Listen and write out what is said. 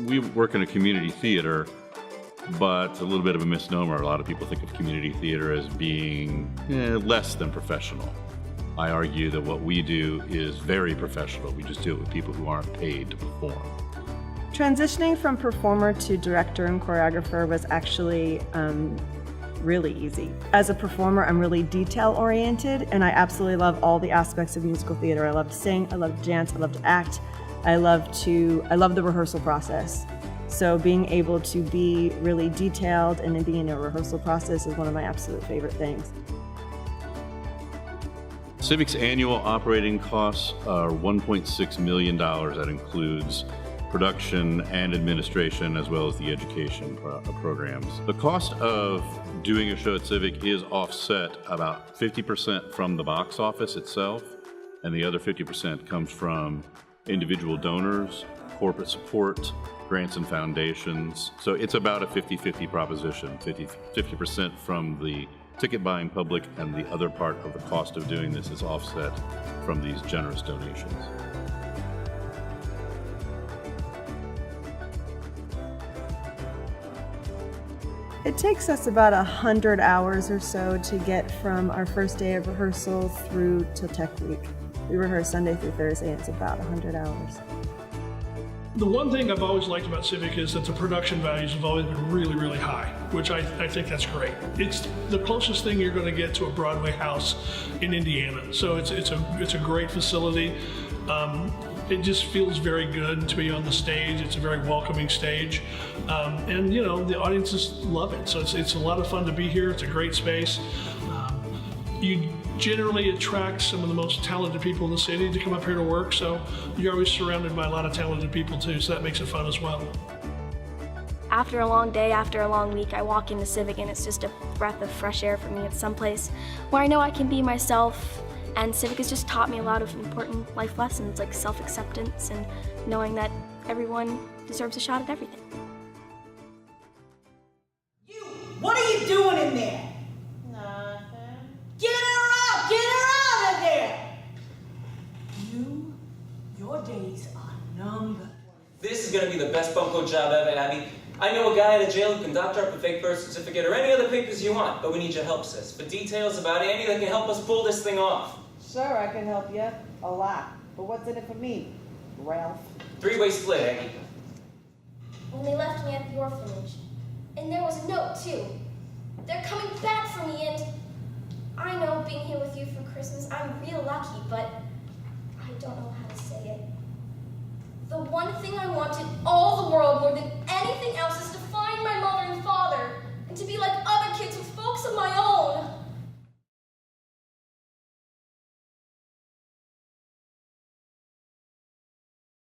We work in a community theater, but a little bit of a misnomer. A lot of people think of community theater as being less than professional. I argue that what we do is very professional. We just do it with people who aren't paid to perform. Transitioning from performer to director and choreographer was actually really easy. As a performer, I'm really detail-oriented, and I absolutely love all the aspects of musical theater. I love to sing, I love to dance, I love to act. I love the rehearsal process. So being able to be really detailed and then being in a rehearsal process is one of my absolute favorite things. Civic's annual operating costs are $1.6 million. That includes production and administration, as well as the education programs. The cost of doing a show at Civic is offset about 50% from the box office itself, and the other 50% comes from individual donors, corporate support, grants and foundations. So it's about a 50-50 proposition, 50% from the ticket buying public, and the other part of the cost of doing this is offset from these generous donations. It takes us about 100 hours or so to get from our first day of rehearsal through till Tech Week. We rehearse Sunday through Thursday, and it's about 100 hours. The one thing I've always liked about Civic is that the production values have always been really, really high, which I think that's great. It's the closest thing you're going to get to a Broadway house in Indiana. So it's a great facility. It just feels very good to be on the stage. It's a very welcoming stage. And you know, the audiences love it. So it's a lot of fun to be here. It's a great space. You generally attract some of the most talented people in the city to come up here to work, so you're always surrounded by a lot of talented people too, so that makes it fun as well. After a long day, after a long week, I walk into Civic and it's just a breath of fresh air for me. It's someplace where I know I can be myself, and Civic has just taught me a lot of important life lessons like self-acceptance and knowing that everyone deserves a shot at everything. You, what are you doing in there? Get her out! Get her out of there! Your days are numbered. This is gonna be the best bunco job ever, Abby. I know a guy at a jail who can doctor up a fake birth certificate or any other papers you want, but we need your help, sis. For details about Andy that can help us pull this thing off. Sure, I can help you. A lot. But what's in it for me, Ralph? Three-way split, Andy. When they left me at the orphanage. And there was a note, too. They're coming back for me, and I know being here with you for Christmas, I'm real lucky, but I don't know how to say it. The one thing I want in all the world more than anything else is to find my mother